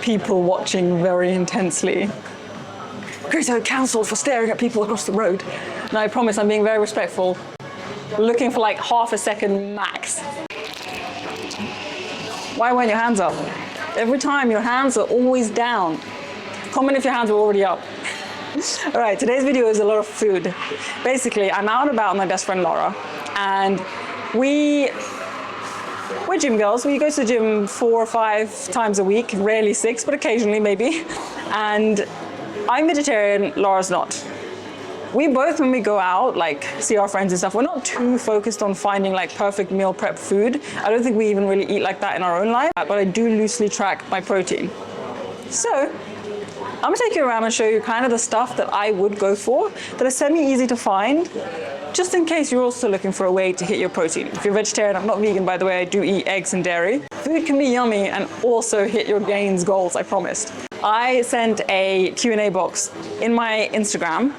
people watching very intensely. GRIZZO cancelled for staring at people across the road. No, I promise I'm being very respectful. Looking for like half a second max. Why weren't your hands up? Every time your hands are always down. Comment if your hands are already up. All right, today's video is a lot of food. Basically, I'm out and about with my best friend Laura, and we're gym girls. We go to the gym 4 or 5 times a week, rarely 6, but occasionally maybe. And I'm vegetarian, Laura's not. We both, when we go out, like see our friends and stuff, we're not too focused on finding like perfect meal prep food. I don't think we even really eat like that in our own life, but I do loosely track my protein. So I'm gonna take you around and show you kind of the stuff that I would go for that is semi-easy to find, just in case you're also looking for a way to hit your protein. If you're vegetarian, I'm not vegan by the way, I do eat eggs and dairy. Food can be yummy and also hit your gains goals, I promised. I sent a Q&A box in my Instagram,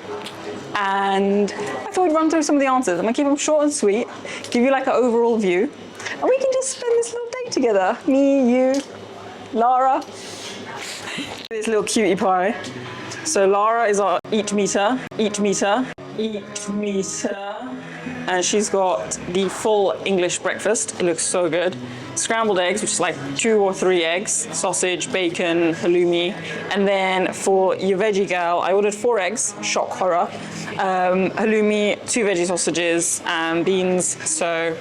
and I thought we'd run through some of the answers. I'm gonna keep them short and sweet, give you like an overall view, and we can just spend this little day together. Me, you, Lara. This little cutie pie. So Lara is our eat meter, and she's got the full English breakfast. It looks so good. Scrambled eggs, which is like 2 or 3 eggs, sausage, bacon, halloumi, and then for your veggie gal, I ordered 4 eggs, shock horror, halloumi, 2 veggie sausages, and beans. So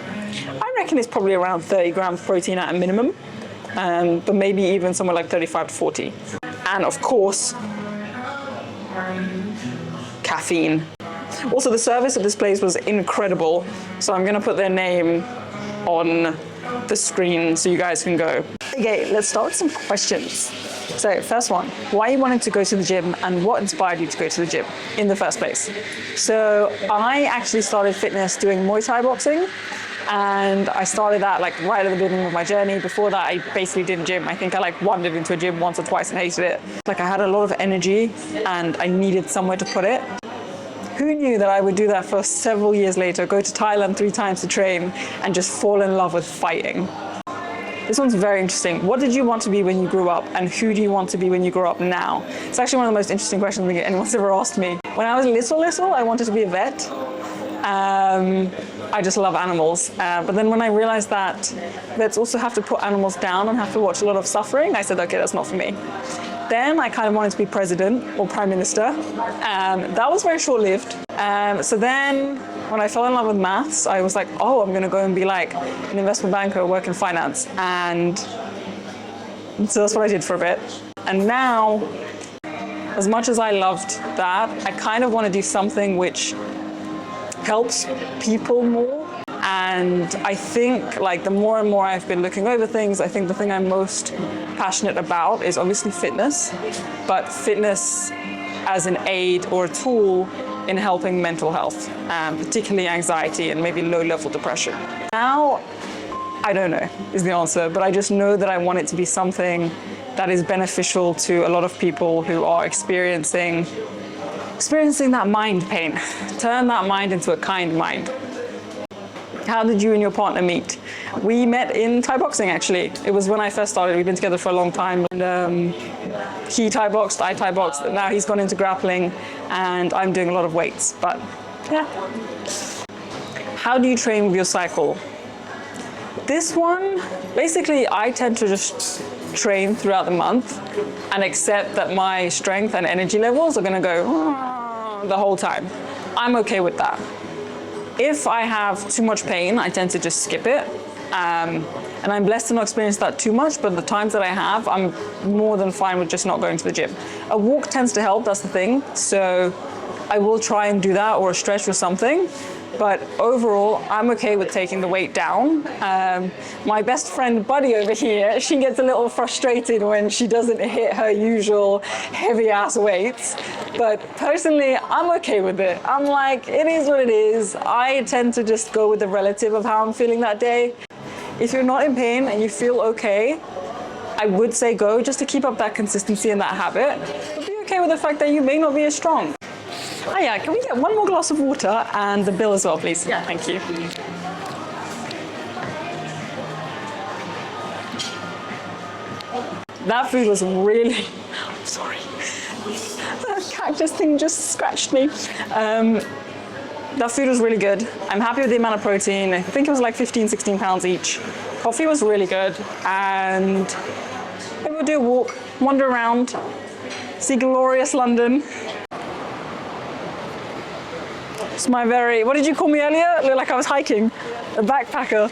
I reckon it's probably around 30 grams protein at a minimum, but maybe even somewhere like 35 to 40. And of course, caffeine. Also, the service at this place was incredible, so I'm gonna put their name on the screen so you guys can go. Okay, let's start with some questions. So first one, why you wanted to go to the gym and what inspired you to go to the gym in the first place? So I actually started fitness doing Muay Thai boxing, and I started that like right at the beginning of my journey. Before that, I basically did gym. I think I like wandered into a gym once or twice and hated it. Like I had a lot of energy and I needed somewhere to put it. Who knew that I would do that for several years later, go to Thailand 3 times to train and just fall in love with fighting? This one's very interesting. What did you want to be when you grew up, and who do you want to be when you grow up now? It's actually one of the most interesting questions anyone's ever asked me. When I was little, I wanted to be a vet. I just love animals. But then when I realized that vets also have to put animals down and have to watch a lot of suffering, I said, okay, that's not for me. Then I kind of wanted to be president or prime minister. That was very short-lived. So then when I fell in love with maths, I was like, oh, I'm going to go and be like an investment banker, work in finance. And so that's what I did for a bit. And now, as much as I loved that, I kind of want to do something which helps people more. And I think like the more and more I've been looking over things, I think the thing I'm most passionate about is obviously fitness, but fitness as an aid or a tool in helping mental health, particularly anxiety and maybe low-level depression. Now, I don't know is the answer, but I just know that I want it to be something that is beneficial to a lot of people who are experiencing that mind pain. Turn that mind into a kind mind. How did you and your partner meet? We met in Thai boxing, actually. It was when I first started. We've been together for a long time. And he Thai boxed, I Thai boxed. Now he's gone into grappling, and I'm doing a lot of weights. But yeah. How do you train with your cycle? This one, basically, I tend to just train throughout the month and accept that my strength and energy levels are going to go the whole time. I'm okay with that. If I have too much pain, I tend to just skip it. And I'm blessed to not experience that too much, but the times that I have, I'm more than fine with just not going to the gym. A walk tends to help, that's the thing. So I will try and do that, or a stretch or something. But overall, I'm okay with taking the weight down. My best friend Buddy over here, she gets a little frustrated when she doesn't hit her usual heavy ass weights. But personally, I'm okay with it. I'm like, it is what it is. I tend to just go with the relative of how I'm feeling that day. If you're not in pain and you feel okay, I would say go, just to keep up that consistency and that habit. But be okay with the fact that you may not be as strong. Oh yeah, can we get one more glass of water and the bill as well, please? Yeah, thank you. That food was really, I'm sorry. That cactus thing just scratched me. That food was really good. I'm happy with the amount of protein. I think it was like 15, 16 pounds each. Coffee was really good. And maybe we'll do a walk, wander around, see glorious London. It's my very, what did you call me earlier? Looked like I was hiking. A backpacker.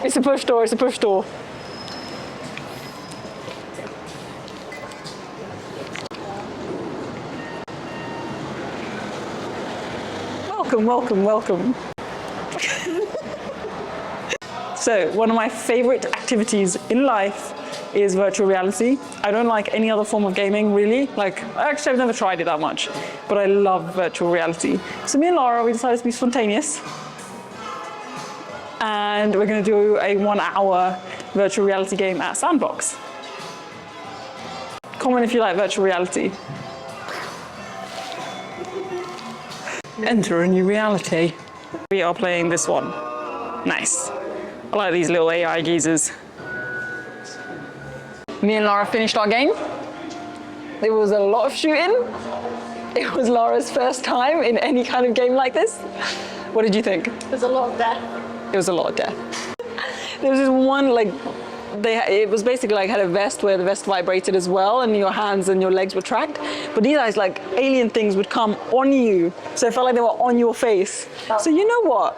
It's a push door, it's a push door. Welcome, welcome, welcome. So, one of my favorite activities in life is virtual reality. I don't like any other form of gaming, really. Like, actually, I've never tried it that much, but I love virtual reality. So me and Laura, we decided to be spontaneous. And we're gonna do a 1 hour virtual reality game at Sandbox. Comment if you like virtual reality. Enter a new reality. We are playing this one. Nice. I like these little AI geezers. Me and Laura finished our game. There was a lot of shooting. It was Laura's first time in any kind of game like this. What did you think? There's a lot of death. It was a lot of death. There was this one, like, it was basically like had a vest where the vest vibrated as well, and your hands and your legs were tracked. But these guys, like, alien things would come on you. So it felt like they were on your face. So you know what?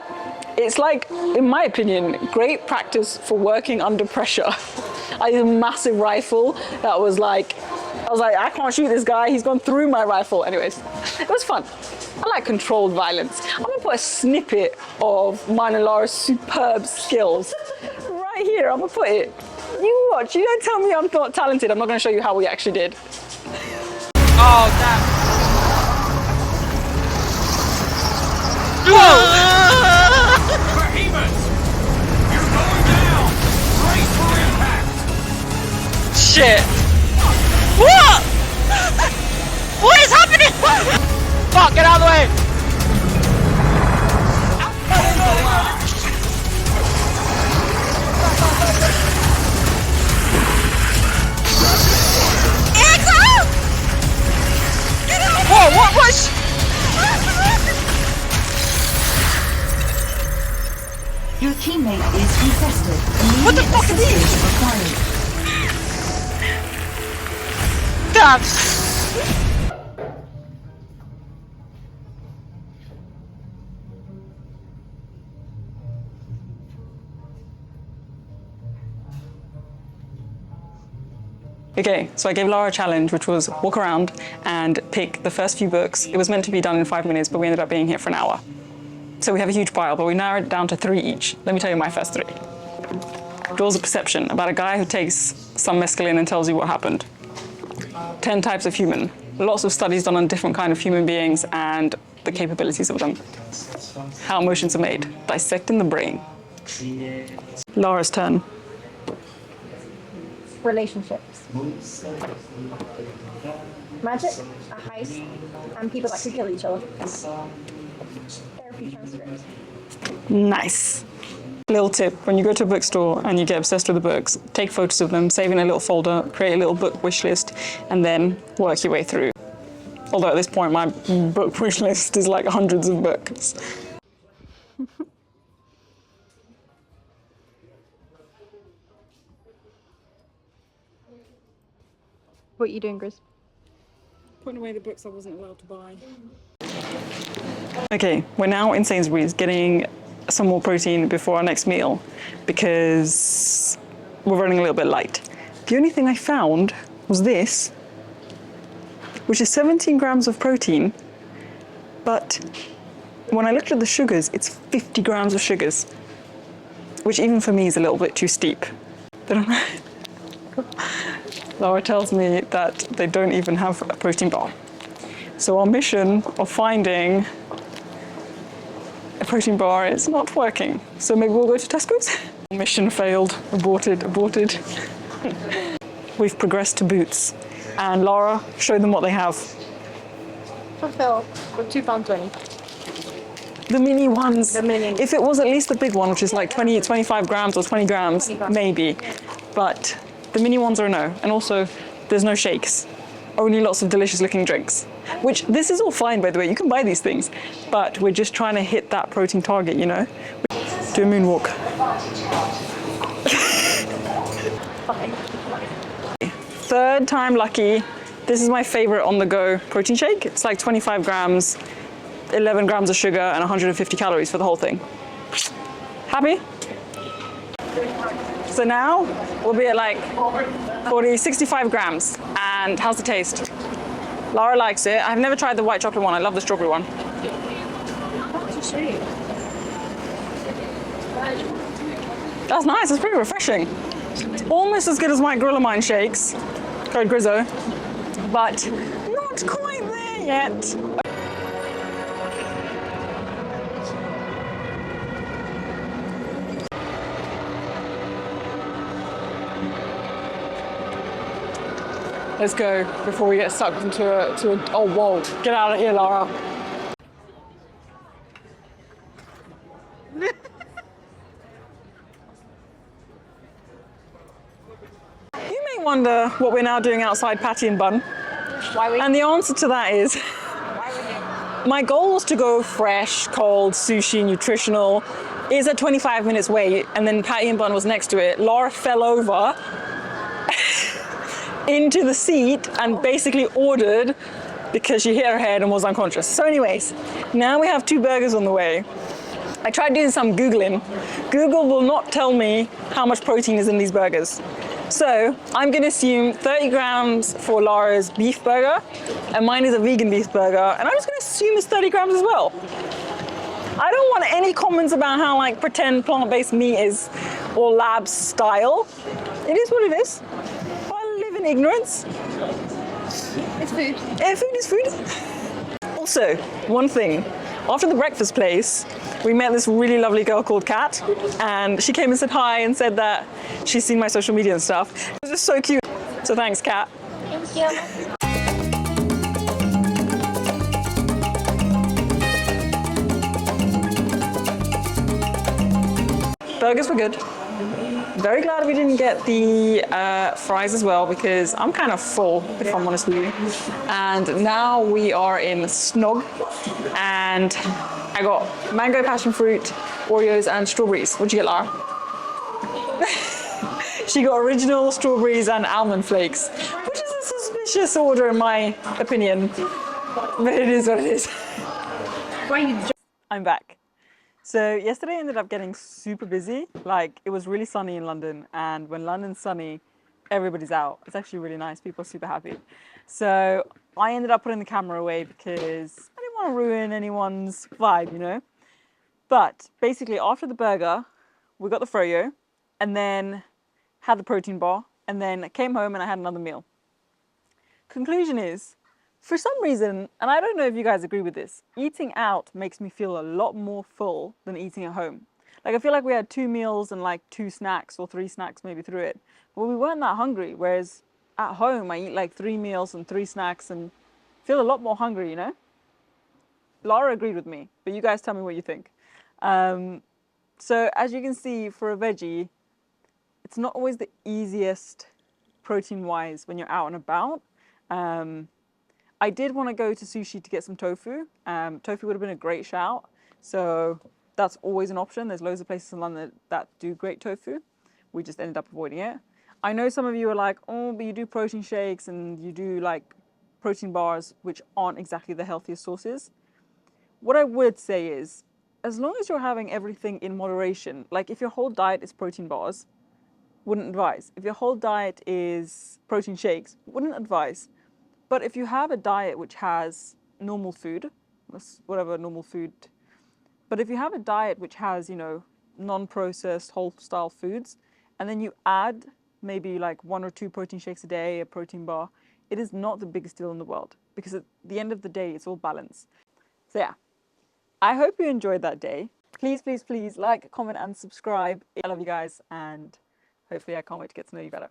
It's like, in my opinion, great practice for working under pressure. I had a massive rifle that was like, I was like, I can't shoot this guy, he's gone through my rifle. Anyways, it was fun. I like controlled violence. I'm gonna put a snippet of mine and Laura's superb skills right here. I'm gonna put it. You watch, you don't tell me I'm not talented. I'm not gonna show you how we actually did. Oh, damn. Behemoth! You're going down! Brace for impact! Shit. What? What is happening? Fuck, get out of the way. Whoa, what was? Your teammate is contested. What the fuck are these? Damn. Okay, so I gave Laura a challenge, which was walk around and pick the first few books. It was meant to be done in 5 minutes, but we ended up being here for an hour. So we have a huge pile, but we narrowed it down to 3 each. Let me tell you my first 3. Doors of Perception, about a guy who takes some mescaline and tells you what happened. 10 types of human. Lots of studies done on different kind of human beings and the capabilities of them. How emotions are made. Dissecting the brain. Laura's turn. Relationships. Magic, a heist, and people that could kill each other. Therapy transcripts. Nice. Little tip, when you go to a bookstore and you get obsessed with the books, take photos of them, save in a little folder, create a little book wish list, and then work your way through. Although at this point my book wish list is like hundreds of books. What are you doing, Grizz? Putting away the books I wasn't allowed to buy. Okay, we're now in Sainsbury's getting some more protein before our next meal because we're running a little bit light. The only thing I found was this, which is 17 grams of protein, but when I looked at the sugars, it's 50 grams of sugars, which even for me is a little bit too steep. They don't know. Laura tells me that they don't even have a protein bar. So our mission of finding a protein bar is not working. So maybe we'll go to Tesco's? Mission failed, aborted. We've progressed to Boots. And Laura, show them what they have. Fulfill for £2.20. The mini ones. The mini. If it was at least the big one, which is like 20, 25 grams or 20 grams, maybe. But the mini ones are a no. And also, there's no shakes. Only lots of delicious looking drinks. Which, this is all fine, by the way. You can buy these things. But we're just trying to hit that protein target, you know? Do a moonwalk. Third time lucky. This is my favorite on-the-go protein shake. It's like 25 grams, 11 grams of sugar, and 150 calories for the whole thing. Happy? So now we'll be at like 40, 65 grams. And how's the taste? Lara likes it. I've never tried the white chocolate one. I love the strawberry one. That's nice. It's pretty refreshing. It's almost as good as my Gorilla Mine shakes, code GRIZZO, but not quite there yet. Let's go before we get sucked into a oh whoa, get out of here, Lara. You may wonder what we're now doing outside Patty and Bun. Why we? And the answer to that is, my goal was to go fresh, cold, sushi, nutritional. It's a 25 minutes wait, and then Patty and Bun was next to it. Laura fell over into the seat and basically ordered because she hit her head and was unconscious. So anyways, now we have 2 burgers on the way. I tried doing some Googling. Google will not tell me how much protein is in these burgers. So I'm gonna assume 30 grams for Lara's beef burger, and mine is a vegan beef burger, and I'm just gonna assume it's 30 grams as well. I don't want any comments about how like pretend plant-based meat is or lab style. It is what it is. I live in ignorance. It's food. Yeah, food is food. Also, one thing. After the breakfast place, we met this really lovely girl called Kat, and she came and said hi and said that she's seen my social media and stuff. It was just so cute. So thanks, Kat. Thank you. Burgers were good. Very glad we didn't get the fries as well because I'm kind of full, if I'm honest with you. And now we are in Snog, and I got mango, passion fruit, Oreos, and strawberries. What'd you get, Lara? She got original strawberries and almond flakes, which is a suspicious order in my opinion, but it is what it is. I'm back. So yesterday I ended up getting super busy. Like, it was really sunny in London, and when London's sunny, everybody's out. It's actually really nice. People are super happy. So I ended up putting the camera away because I didn't want to ruin anyone's vibe, you know? But basically after the burger, we got the froyo, and then had the protein bar, and then came home and I had another meal. Conclusion is, for some reason, and I don't know if you guys agree with this, eating out makes me feel a lot more full than eating at home. Like, I feel like we had 2 meals and like 2 snacks or 3 snacks maybe through it. But we weren't that hungry, whereas at home I eat like 3 meals and 3 snacks and feel a lot more hungry, you know? Lara agreed with me, but you guys tell me what you think. So as you can see, for a veggie, it's not always the easiest protein-wise when you're out and about. I did want to go to sushi to get some tofu. Tofu would have been a great shout. So that's always an option. There's loads of places in London that do great tofu. We just ended up avoiding it. I know some of you are like, oh, but you do protein shakes and you do like protein bars, which aren't exactly the healthiest sources. What I would say is, as long as you're having everything in moderation, like if your whole diet is protein bars, wouldn't advise. If your whole diet is protein shakes, wouldn't advise. But if you have a diet which has normal food, whatever normal food, but if you have a diet which has, you know, non-processed whole style foods, and then you add maybe like 1 or 2 protein shakes a day, a protein bar, it is not the biggest deal in the world, because at the end of the day, it's all balance. So yeah, I hope you enjoyed that day. Please, please, please like, comment, and subscribe. I love you guys, and hopefully I can't wait to get to know you better.